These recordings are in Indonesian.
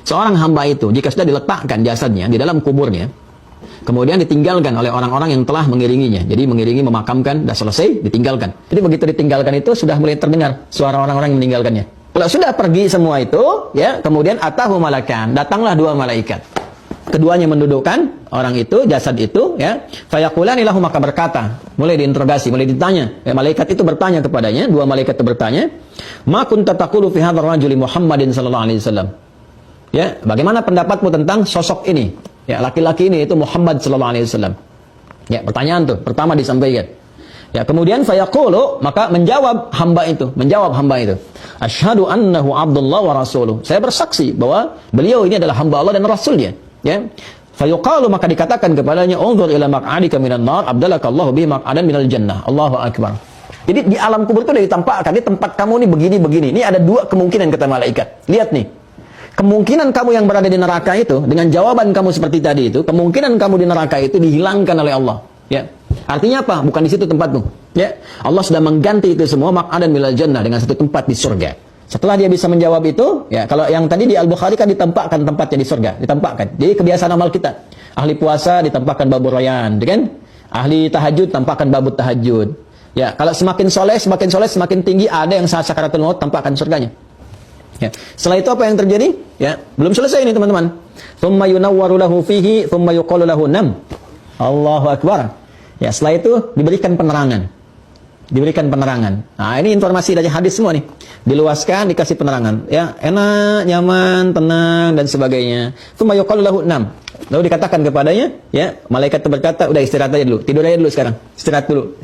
seorang hamba itu jika sudah diletakkan jasadnya di dalam kuburnya, kemudian ditinggalkan oleh orang-orang yang telah mengiringinya. Jadi mengiringi, memakamkan, sudah selesai, ditinggalkan. Jadi begitu ditinggalkan itu sudah mulai terdengar suara orang-orang yang meninggalkannya. Kalau sudah pergi semua itu, ya, kemudian atahu malakan, datanglah dua malaikat. Keduanya mendudukkan orang itu, jasad itu, ya. Fayaqulani lahu, maka berkata, mulai diinterogasi, mulai ditanya. Ya, malaikat itu bertanya kepadanya, dua malaikat itu bertanya, "Ma kunta taqulu fi hadzal rajuli Muhammadin sallallahu alaihi wasallam?" Ya, bagaimana pendapatmu tentang sosok ini? Ya, laki-laki ini itu Muhammad sallallahu alaihi wasallam. Ya, pertanyaan tuh pertama disampaikan. Ya, kemudian fayaqulu, maka menjawab hamba itu, asyhadu annahu Abdullah wa rasuluh. Saya bersaksi bahwa beliau ini adalah hamba Allah dan rasulnya. Ya. Fayuqalu, maka dikatakan kepadanya, "Unzur ila maq'adika minan nar, abdalakallahu bihi maq'adan minal jannah." Allahu akbar. Jadi di alam kubur itu sudah ditampakkan, di tempat kamu ini begini-begini. Ini ada dua kemungkinan kata malaikat. Lihat nih. Kemungkinan kamu yang berada di neraka itu dengan jawaban kamu seperti tadi itu, kemungkinan kamu di neraka itu dihilangkan oleh Allah. Ya. Artinya apa? Bukan di situ tempatmu. Ya. Allah sudah mengganti itu semua maq'adan minal jannah dengan satu tempat di surga. Setelah dia bisa menjawab itu, ya, kalau yang tadi di Al-Bukhari kan ditampakkan tempatnya di surga, ditampakkan. Jadi kebiasaan amal kita. Ahli puasa ditampakkan babur rayyan, kan? Ahli tahajud tampakkan babut tahajud. Ya, kalau semakin soleh, semakin tinggi, ada yang saat sakaratul maut tampakkan surganya. Ya. Setelah itu apa yang terjadi? Ya, belum selesai ini teman-teman. Tsumma yunawwaru lahu fihi, tsumma yuqalu lahu nam. Allahu akbar. Ya, setelah itu diberikan penerangan. Nah, ini informasi dari hadis semua nih. Diluaskan, dikasih penerangan. Ya, enak, nyaman, tenang dan sebagainya. Tsumma yuqalu lahu nam. Lalu dikatakan kepadanya, ya, malaikat itu berkata, udah istirahat aja dulu. Tidur aja dulu sekarang. Istirahat dulu.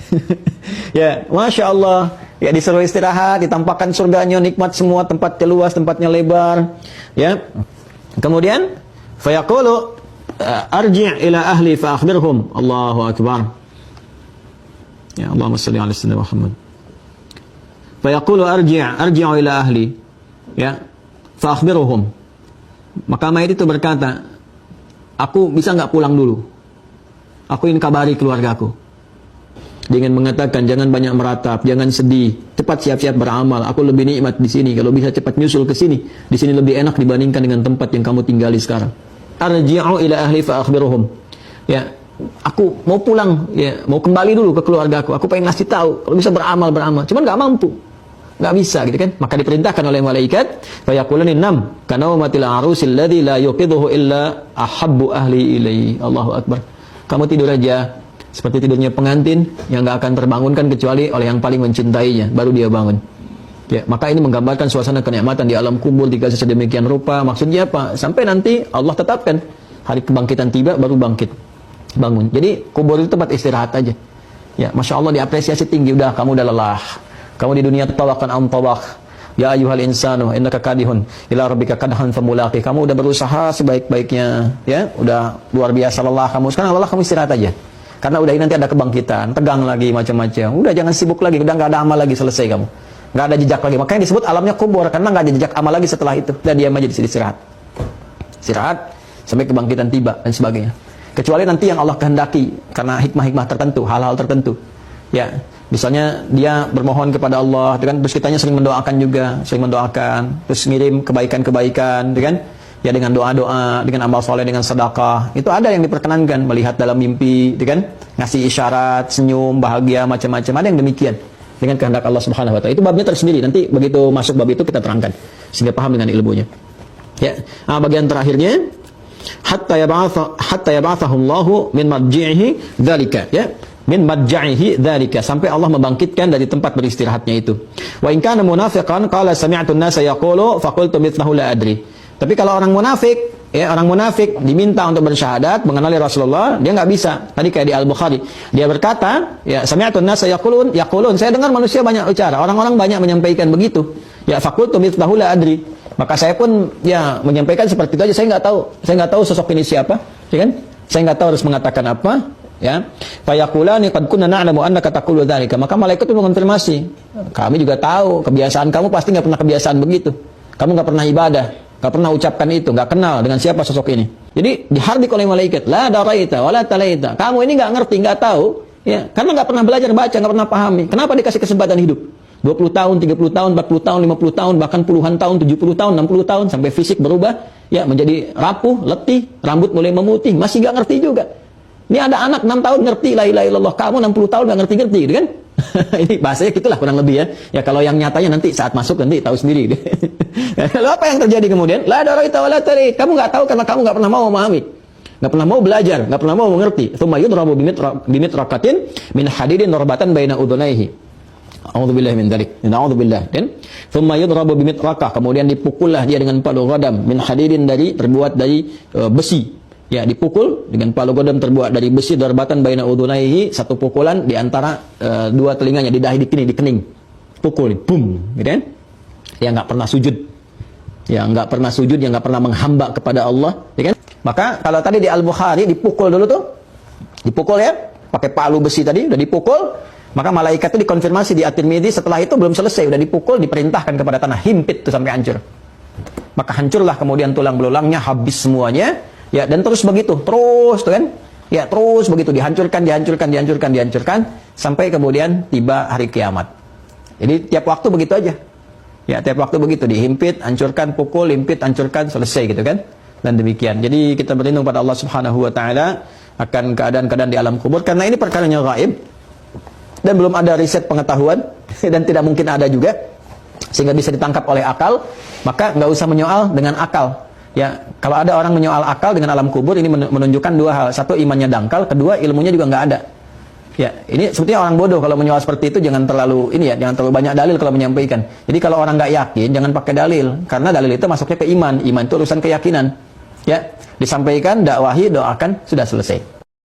Ya, Masya Allah. Ya, disuruh istirahat, ditampakkan surganya, nikmat semua, tempatnya luas, tempatnya lebar. Ya. Kemudian, fayaqulu arji' ila ahli fa akhbirhum. Allahu akbar. Ya, Allahumma shalli ala sayyidina Muhammad. Fa yaqulu arji'u ila ahli, ya, fa akhbiruhum. Maka mayit itu berkata, aku bisa enggak pulang dulu? Aku ingin kabari keluargaku. Dia ingin mengatakan, jangan banyak meratap, jangan sedih, cepat siap-siap beramal. Aku lebih nikmat di sini, kalau bisa cepat nyusul ke sini. Di sini lebih enak dibandingkan dengan tempat yang kamu tinggali sekarang. Arji'u ila ahli fa akhbiruhum. Ya, aku mau pulang, ya, mau kembali dulu ke keluargaku. Aku pengen ngasih tahu, kalau bisa beramal, cuman nggak mampu, nggak bisa, gitu kan? Maka diperintahkan oleh malaikat, fayaqulani nam, kanaumatil arusil ladzi la yuqidhuhu illa ahabbu ahli ilaihi. Allahu akbar. Kamu tidur aja seperti tidurnya pengantin yang nggak akan terbangunkan kecuali oleh yang paling mencintainya, baru dia bangun. Ya, maka ini menggambarkan suasana kenikmatan di alam kubur dikasih sedemikian rupa. Maksudnya apa? Sampai nanti Allah tetapkan hari kebangkitan tiba, baru bangkit. Bangun. Jadi kubur itu tempat istirahat aja. Ya, Masya Allah, diapresiasi tinggi. Udah, kamu udah lelah. Kamu di dunia tawakan am tawak. Ya ayyuhal insanu innaka kadihun ila rabbika kadhan famulaqi. Kamu udah berusaha sebaik-baiknya, ya. Udah luar biasa lelah kamu. Sekarang lelah, kamu istirahat aja. Karena udah nanti ada kebangkitan, tegang lagi macam-macam. Udah, jangan sibuk lagi, udah enggak ada amal lagi, selesai kamu. Enggak ada jejak lagi. Makanya disebut alamnya kubur karena enggak ada jejak amal lagi setelah itu. Udah, diam aja di sini, istirahat. Istirahat sampai kebangkitan tiba dan sebagainya. Kecuali nanti yang Allah kehendaki karena hikmah-hikmah tertentu, hal-hal tertentu. Ya, misalnya dia bermohon kepada Allah, kan, terus kitanya sering mendoakan juga, terus ngirim kebaikan-kebaikan, kan? Ya, dengan doa-doa, dengan amal soleh, dengan sedekah. Itu ada yang diperkenankan, melihat dalam mimpi, kan? Ngasih isyarat, senyum, bahagia, macam-macam. Ada yang demikian dengan kehendak Allah Subhanahu wa taala. Itu babnya tersendiri. Nanti begitu masuk bab itu kita terangkan sehingga paham dengan ilmunya. Ya. Nah, bagian terakhirnya hatta yab'athahu Allahu min marji'ihi dzalika, ya, min marji'ihi dzalika, sampai Allah membangkitkan dari tempat beristirahatnya itu. Wa in kana munafiqan qala sami'tu an-nasa yaqulu fa qultu mithlahu la adri. Tapi kalau orang munafik, ya, orang munafik diminta untuk bersyahadat mengenali Rasulullah, dia enggak bisa. Tadi kayak di Al-Bukhari, dia berkata, ya, sami'tu an-nasa yaqulun, saya dengar manusia banyak bicara, orang-orang banyak menyampaikan begitu. Ya, fa qultu mithlahu la adri. Maka saya pun, ya, menyampaikan seperti itu aja. Saya nggak tahu sosok ini siapa, ya kan? Saya nggak tahu harus mengatakan apa, ya. Fayaqulani qad kunna na'lamu annaka taqulu dzalika. Maka malaikat itu mengonfirmasi, kami juga tahu kebiasaan kamu pasti nggak pernah kebiasaan begitu. Kamu nggak pernah ibadah, nggak pernah ucapkan itu, nggak kenal dengan siapa sosok ini. Jadi dihardik oleh malaikat, la daraita wala talaita. Kamu ini nggak ngerti, nggak tahu, ya, karena nggak pernah belajar baca, nggak pernah pahami. Kenapa dikasih kesempatan hidup? 20 tahun, 30 tahun, 40 tahun, 50 tahun, bahkan puluhan tahun, 70 tahun, 60 tahun, sampai fisik berubah, ya menjadi rapuh, letih, rambut mulai memutih, masih nggak ngerti juga. Ini ada anak 6 tahun ngerti la ilaha illallah, kamu 60 tahun nggak ngerti-ngerti, gitu kan? Ini bahasanya gitulah kurang lebih ya. Ya kalau yang nyatanya nanti saat masuk nanti tahu sendiri. Lalu apa yang terjadi kemudian? La daraita wala tarid. Kamu nggak tahu karena kamu nggak pernah mau memahami. Nggak pernah mau belajar, nggak pernah mau mengerti. Tsumma yudrabu bimitraqatin min hadidin darbatan baina udhunaihi. A'udzubillahi min dzalik. Na'udzubillah. Dan tsumma yudrabu bimitraqah, kemudian dipukullah dia dengan palu ghadam min hadidin terbuat dari besi. Ya, dipukul dengan palu godam terbuat dari besi darbatan baina udhunaihi, satu pukulan di antara dua telinganya, di dahi, di kening. Pukul, boom, gitu kan? Yang nggak pernah sujud. Yang nggak pernah sujud, yang nggak pernah menghamba kepada Allah, ya kan? Maka kalau tadi di Al-Bukhari dipukul dulu tuh. Dipukul ya, pakai palu besi tadi udah dipukul. Maka malaikat itu dikonfirmasi di At-Tirmidzi, setelah itu belum selesai, udah dipukul, diperintahkan kepada tanah, himpit tuh sampai hancur. Maka hancurlah kemudian tulang belulangnya, habis semuanya. Ya, dan terus begitu, terus tuh kan? Ya, terus begitu dihancurkan sampai kemudian tiba hari kiamat. Jadi tiap waktu begitu aja. Ya, tiap waktu begitu, dihimpit, hancurkan, pukul, himpit, hancurkan, selesai gitu kan? Dan demikian. Jadi kita berlindung pada Allah Subhanahu wa taala akan keadaan-keadaan di alam kubur karena ini perkaranya gaib dan belum ada riset pengetahuan dan tidak mungkin ada juga sehingga bisa ditangkap oleh akal, maka nggak usah menyoal dengan akal. Ya, kalau ada orang menyoal akal dengan alam kubur, ini menunjukkan dua hal. Satu, imannya dangkal, kedua, ilmunya juga nggak ada. Ya, ini sebetulnya orang bodoh kalau menyoal seperti itu, jangan terlalu jangan terlalu banyak dalil kalau menyampaikan. Jadi kalau orang nggak yakin, jangan pakai dalil, karena dalil itu masuknya ke iman. Iman itu urusan keyakinan. Ya, disampaikan, dakwahi, doakan, sudah selesai.